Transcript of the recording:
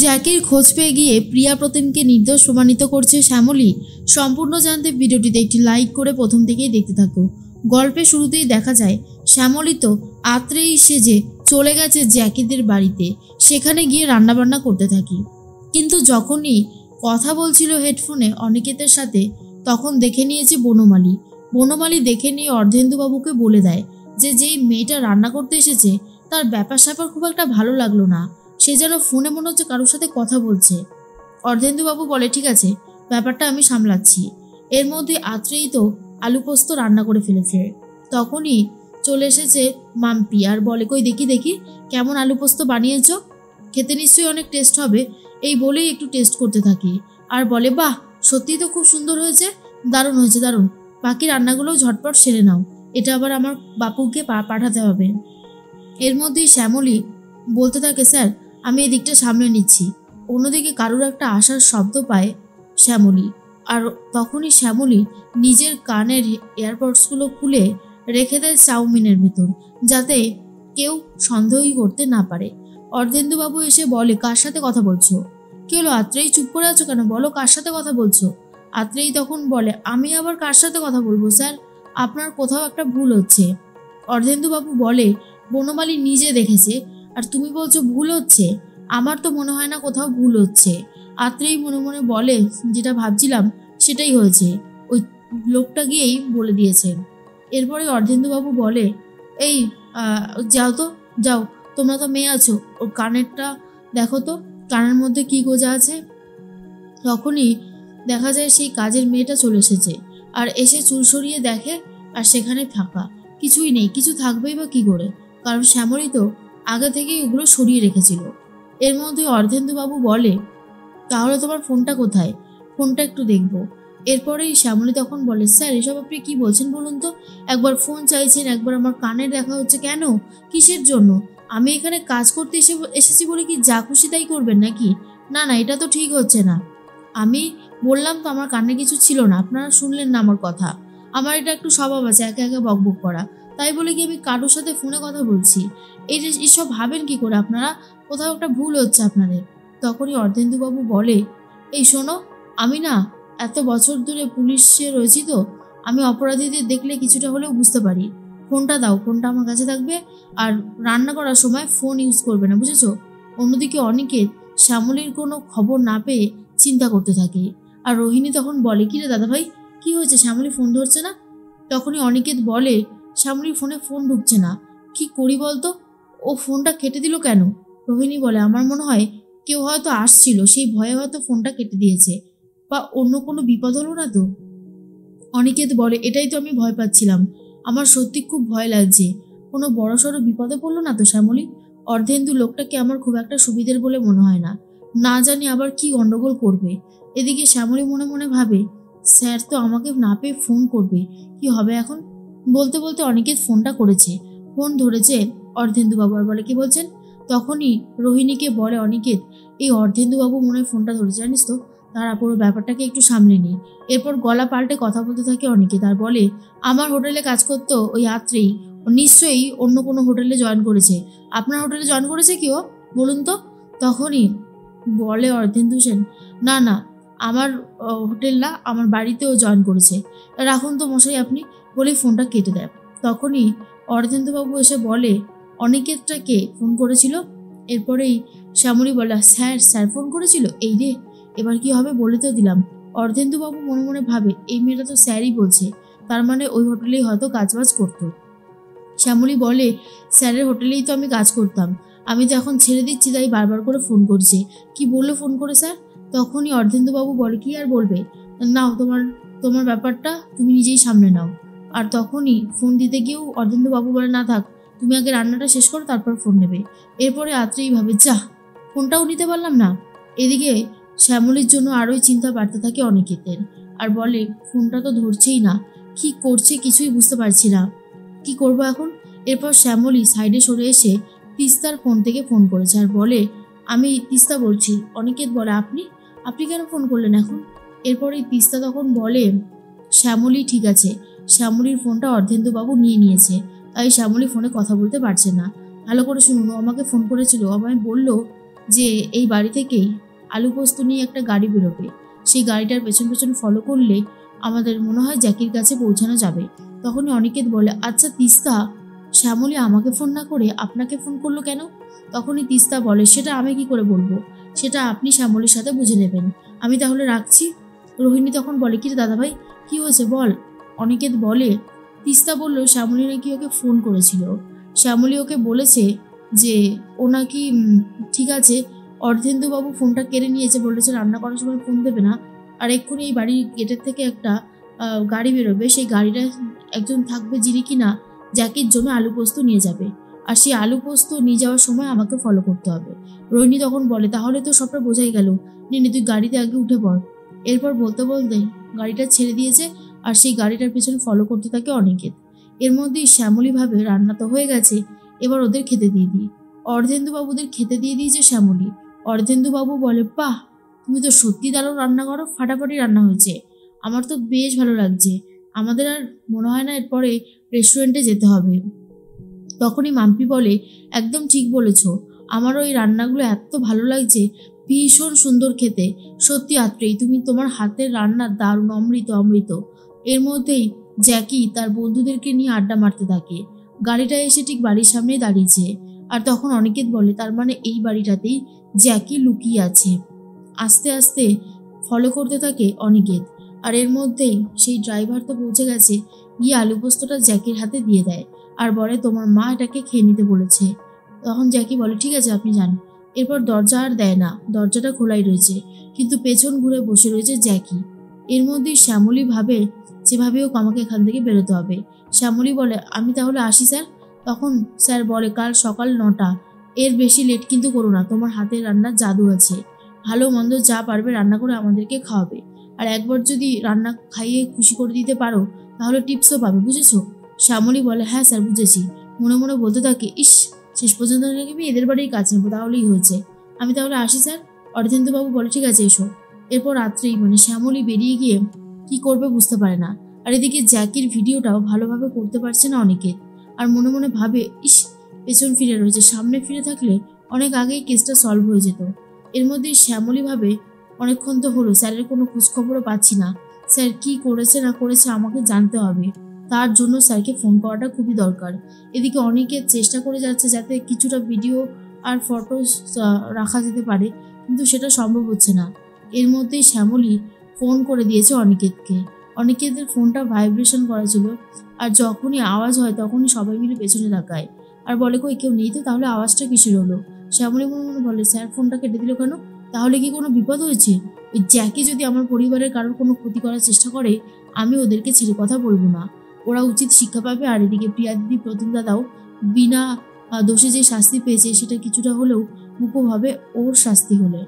জ্যাকের খোঁজ পেয়ে গিয়ে প্রিয়া প্রতিমকে নির্দোষ প্রমাণিত করছে শ্যামলী। সম্পূর্ণ জানতে ভিডিওটিতে একটি লাইক করে প্রথম থেকেই দেখতে থাকো। গল্পের শুরুতেই দেখা যায় শ্যামলী তো আত্রেই সেজে চলে গেছে জ্যাকিদের বাড়িতে, সেখানে গিয়ে রান্নাবান্না করতে থাকি। কিন্তু যখনই কথা বলছিল হেডফোনে অনিকেতের সাথে, তখন দেখে নিয়েছে বনমালী। বনমালী দেখে নিয়ে অর্ধেন্দুবাবুকে বলে দেয় যে যেই মেয়েটা রান্না করতে এসেছে তার ব্যাপার স্যাপার খুব একটা ভালো লাগলো না, সে যেন ফোনে মনে হচ্ছে কারোর সাথে কথা বলছে। অর্ধেন্দুবাবু বলে ঠিক আছে, ব্যাপারটা আমি সামলাচ্ছি। এর মধ্যে আত্রেই তো আলু পোস্ত রান্না করে ফেলেছে। তখনই চলে এসেছে মাম্পি আর বলে কই দেখি দেখি কেমন আলু পোস্ত বানিয়েছ, খেতে নিশ্চয়ই অনেক টেস্ট হবে। এই বলেই একটু টেস্ট করতে থাকি আর বলে বাহ সত্যিই তো খুব সুন্দর হয়েছে, দারুণ হয়েছে দারুণ, বাকি রান্নাগুলোও ঝটপট সেরে নাও, এটা আবার আমার বাপুকে পাঠাতে হবে। এর মধ্যেই শ্যামলী বলতে থাকে স্যার আমি এদিকটা সামলে নিচ্ছি। অন্যদিকে কারুর একটা আসার শব্দ পায় শ্যামলী, আর তখনই শ্যামলী নিজের কানের এয়ারপডসগুলো খুলে রেখে দেয় চাউমিনের ভেতর, যাতে কেউ সন্দেহই করতে না পারে। অর্ধেন্দুবাবু এসে বলে কার সাথে কথা বলছো? কি হলো আত্রেই, চুপ করে আছো কেন, বলো কার সাথে কথা বলছো? আত্রেই তখন বলে আমি আবার কার সাথে কথা বলবো স্যার, আপনার কোথাও একটা ভুল হচ্ছে। অর্ধেন্দুবাবু বলে বনমালী নিজে দেখেছে আর তুমি বলছো ভুল হচ্ছে, আমার তো মনে হয় না কোথাও ভুল হচ্ছে। আত্রেই মনে মনে বলে যেটা ভাবছিলাম সেটাই হয়েছে, ওই লোকটা গিয়েই বলে দিয়েছে। এরপরে অর্ধেন্দুবাবু বলে এই যাও তো যাও, তোমরা তো মেয়ে আছো, ওর কানেরটা দেখো তো কানের মধ্যে কি গোজা আছে। তখনই দেখা যায় সেই কাজের মেয়েটা চলে এসেছে আর এসে চুল সরিয়ে দেখে আর সেখানে ফাঁকা, কিছুই নেই। কিছু থাকবেই বা কি করে, কারণ শ্যামলী তো আগে থেকেই ওগুলো সরিয়ে রেখেছিল। এর মধ্যে অর্ধেন্দুবাবু বলে তাহলে তোমার ফোনটা কোথায়, ফোনটা একটু দেখবো। এরপরেই শ্যামলী তখন বলে স্যার এসব আপনি কি বলছেন বলুন তো, একবার ফোন চাইছেন একবার আমার কানের দেখা হচ্ছে, কেন কিসের জন্য? আমি এখানে কাজ করতে এসেছি বলে কি যা খুশি তাই করবেন নাকি? না না, এটা তো ঠিক হচ্ছে না। আমি বললাম তো আমার কানে কিছু ছিল না, আপনারা শুনলেন না আমার কথা। আমার এটা একটু স্বভাব আছে একা একা বকবক করা, তাই বলে কি আমি কারোর সাথে ফোনে কথা বলছি? এইসব ভাবেন কি করে আপনারা, কোথাও একটা ভুল হচ্ছে আপনাদের। তখনই অর্ধেন্দুবাবু বলে এই শোনো, আমি না এত বছর ধরে পুলিশে রয়েছি তো, আমি অপরাধীদের দেখলে কিছুটা হলেও বুঝতে পারি। ফোনটা দাও, ফোনটা আমার কাছে থাকবে আর রান্না করার সময় ফোন ইউজ করবে না, বুঝেছো? অন্যদিকে অনিকেত শ্যামলীর কোনো খবর না পেয়ে চিন্তা করতে থাকে। আর রোহিণী তখন বলে কি রে দাদা ভাই, কি হয়েছে, শ্যামলী ফোন ধরছে না? তখনই অনিকেত বলে শ্যামলীর ফোনে ফোন ঢুকছে না, কি করি বলতো, ও ফোনটা কেটে দিল কেন? রোহিণী বলে আমার মনে হয় কেউ হয়তো আসছিল, সেই ভয়ে হয়তো ফোনটা কেটে দিয়েছে, বা অন্য কোনো বিপদ হলো না তো? অনিকেত বলে এটাই তো আমি ভয় পাচ্ছিলাম, আমার সত্যি খুব ভয় লাগছে, কোনো বড়সড় বিপদে পড়লো না তো শ্যামলী? অর্ধেন্দু লোকটাকে আমার খুব একটা সুবিধের বলে মনে হয় না, না জানি আবার কি গন্ডগোল করবে। এদিকে শ্যামলী মনে মনে ভাবে স্যার তো আমাকে না পেয়ে ফোন করবে, কি হবে এখন? বলতে বলতে অনিকেত ফোনটা করেছে, ফোন ধরেছে অর্ধেন্দুবাবু আর বলে কি বলছেন? তখনই রোহিণীকে বলে অনিকেত এই অর্ধেন্দুবাবু মনে হয় ফোনটা ধরেছে, জানিস তো, তারা পুরো ব্যাপারটাকে একটু সামলে নি। এরপর গলা পাল্টে কথা বলতে থাকে অনিকেত আর বলে আমার হোটেলে কাজ করতো ওই আত্রেই, ও নিশ্চয়ই অন্য কোনো হোটেলে জয়েন করেছে। আপনার হোটেলে জয়েন করেছে কি ও, বলুন তো? তখনই বলে অর্ধেন্দু সেন না না, আমার হোটেল না, আমার বাড়িতেও জয়েন করেছে, রাখুন তো মশাই আপনি, বলেই ফোনটা কেটে দেয়। তখনই অর্ধেন্দুবাবু এসে বলে অনিকেতটা কে ফোন করেছিল? এরপরেই শ্যামলী বলে স্যার স্যার ফোন করেছিল, এই রে এবার কি হবে, বলে তো দিলাম। অর্ধেন্দুবাবু মনে মনে ভাবে এই মেয়েটা তো স্যারই বলছে, তার মানে ওই হোটেলেই হয়তো কাজবাজ করতো। শ্যামলী বলে স্যারের হোটেলেই তো আমি কাজ করতাম, আমি তো এখন ছেড়ে দিচ্ছি, তাই বারবার করে ফোন করছে, কি বললো ফোন করে স্যার? তখনই অর্ধেন্দুবাবু বলে কি আর বলবে, নাও তোমার তোমার ব্যাপারটা তুমি নিজেই সামনে নাও। আর তখনই ফোন দিতে গিয়েও অর্ধেন্দুবাবু বলে না থাক, তুমি আগে রান্নাটা শেষ করো তারপর ফোন নেবে। এরপরে আত্রেই ভাবে যা, ফোনটাও নিতে পারলাম না। এদিকে শ্যামলীর জন্য আরোই চিন্তা বাড়তে থাকে অনিকেতের, আর বলে ফোনটা তো ধরছেই না, কি করছে কিছুই বুঝতে পারছি না, কি করব এখন? এরপর শ্যামলী সাইডে সরে এসে তিস্তার ফোন থেকে ফোন করেছে আর বলে আমি তিস্তা বলছি। অনিকেত বলে আপনি আপনি কেন ফোন করলেন এখন? এরপরে তিস্তা তখন বলে শ্যামলী ঠিক আছে, শ্যামলীর ফোনটা অর্ধেন্দুবাবু নিয়ে নিয়েছে, তাই শ্যামলী ফোনে কথা বলতে পারছে না। ভালো করে শুনুন, ও আমাকে ফোন করেছিল, আমায় বলল যে এই বাড়ি থেকেই আলু পোস্ত নিয়ে একটা গাড়ি বেরোবে, সেই গাড়িটার পেছন পেছন ফলো করলে আমাদের মনে হয় জ্যাকির কাছে পৌঁছানো যাবে। তখনই অনিকেত বলে, আচ্ছা তিস্তা, শ্যামলী আমাকে ফোন না করে আপনাকে ফোন করলো কেন? তখনই তিস্তা বলে, সেটা আমি কি করে বলবো, সেটা আপনি শ্যামলীর সাথে বুঝে নেবেন, আমি তাহলে রাখছি। রোহিণী তখন বলে, কি রে দাদাভাই, কি হয়েছে বল। অনিকেত বলে, তিস্তা বলল শ্যামলী নাকি ওকে ফোন করেছিল, শ্যামলী ওকে বলেছে যে ও নাকি ঠিক আছে, অর্ধেন্দুবাবু ফোনটা কেড়ে নিয়েছে, বলেছে রান্না করার সময় ফোন দেবে না, আর এক্ষুনি এই বাড়ির গেটের থেকে একটা গাড়ি বেরোবে, সেই গাড়িটা একজন থাকবে যিনি কিনা জ্যাকির জন্য আলু পোস্ত নিয়ে যাবে, আর সেই আলু পোস্ত নিয়ে যাওয়ার সময় আমাকে ফলো করতে হবে। রোহিণী তখন বলে, তাহলে তো সবটা বোঝাই গেল, নে তুই গাড়িতে আগে উঠে পড়। এরপর বলতে বলতে গাড়িটা ছেড়ে দিয়েছে, আর সেই গাড়িটার পেছনে ফলো করতে থাকে অনিকেত। এর মধ্যেই শ্যামলী ভাবে রান্না তো হয়ে গেছে, এবার ওদের খেতে দিয়ে দিই। অর্ধেন্দুবাবুদের খেতে দিয়ে দিয়েছে শ্যামলী। অর্ধেন্দুবাবু বলে, বাহ, তুমি তো সত্যি দারুণ রান্না করো, ফাটাফাটি রান্না হয়েছে, আমার তো বেশ ভালো লাগছে, আমাদের আর মনে হয় না এরপরে রেস্টুরেন্টে যেতে হবে। তখনই মাম্পি বলে, একদম ঠিক বলেছ, আমারও এই রান্নাগুলো এত ভালো লাগছে, ভীষণ সুন্দর খেতে, সত্যি আত্রেই তুমি, তোমার হাতের রান্না দারুণ, অমৃত অমৃত। এর মধ্যেই জ্যাকি তার বন্ধুদেরকে নিয়ে আড্ডা মারতে থাকে। গাড়িটা এসে ঠিক বাড়ির সামনেই দাঁড়িয়েছে, আর তখন অনিকেত বলে, তার মানে এই বাড়িটাতেই জ্যাকি লুকিয়ে আছে। আস্তে আস্তে ফলো করতে থাকে অনিকেত, আর এর মধ্যেই সেই ড্রাইভার তো পৌঁছে গেছে, গিয়ে আলু পোস্তটা জ্যাকির হাতে দিয়ে দেয়, আর বলে, তোমার মা এটাকে খেয়ে নিতে বলেছে। তখন জ্যাকি বলে, ঠিক আছে আপনি যান। এরপর দরজা আর দেয় না, দরজাটা খোলাই রয়েছে, কিন্তু পেছন ঘুরে বসে রয়েছে জ্যাকি। এর মধ্যেই শ্যামলী ভাবে, যেভাবে হোক আমাকে এখান থেকে বেরোতে হবে। শ্যামলী বলে, আমি তাহলে আসি স্যার। তখন স্যার বলে, কাল সকাল 9টা, এর বেশি লেট কিন্তু করো না, তোমার হাতের রান্নার জাদু আছে, ভালো মন্দ যা পারবে রান্না করে আমাদেরকে খাওয়াবে, আর একবার যদি রান্না খাইয়ে খুশি করে দিতে পারো তাহলে টিপসও পাবে, বুঝেছো? শ্যামলী বলে, হ্যাঁ স্যার বুঝেছি। মনে মনে বলতে থাকে, ইস, শেষ পর্যন্ত নাকি আমি এদের বাড়ির কাছে নেবো, তাহলেই হয়েছে, আমি তাহলে আসি স্যার। অর্ধেন্দুবাবু বলে, ঠিক আছে এসো। এরপর রাত্রেই শ্যামলী বেরিয়ে গিয়ে কি করবে বুঝতে পারে না, আর এদিকে জ্যাকির ভিডিওটাও ভালোভাবে করতে পারছে না অনেকে, আর মনে মনে ভাবে, ইস, পেছন ফিরে রয়েছে, সামনে ফিরে থাকলে অনেক আগেই কেসটা সলভ হয়ে যেত। এর মধ্যেই শ্যামলী ভাবে, অনেকক্ষণ তো হলো, স্যারের কোনো খোঁজখবরও পাচ্ছি না, স্যার কি করেছে না করেছে আমাকে জানতে হবে, তার জন্য স্যারকে ফোন করাটা খুবই দরকার। এদিকে অনেকে চেষ্টা করে যাচ্ছে যাতে কিছুটা ভিডিও আর ফটো রাখা যেতে পারে, কিন্তু সেটা সম্ভব হচ্ছে না। এর মধ্যেই শ্যামলী ফোন করে দিয়েছে অনিকেতকে। অনিকেতের ফোনটা ভাইব্রেশন করা ছিল, আর যখনই আওয়াজ হয় তখনই সবাই মিলে পেছনে তাকায়, আর বলে, কই কেউ নেই তো, তাহলে আওয়াজটা কিসের হলো? শ্যামলী মনে মনে বলে, স্যার ফোনটা কেটে দিল কেন, তাহলে কি কোনো বিপদ হয়েছে? ওই জ্যাকি যদি আমার পরিবারের কারোর কোনো ক্ষতি করার চেষ্টা করে, আমি ওদেরকে ছেড়ে কথা বলবো না, ওরা উচিত শিক্ষা পাবে। আর এদিকে প্রিয়া দিদি, প্রতিম দাদাও বিনা দোষে যে শাস্তি পেয়েছে সেটা কিছুটা হলেও মুখ্য হবে ওর শাস্তি হলে।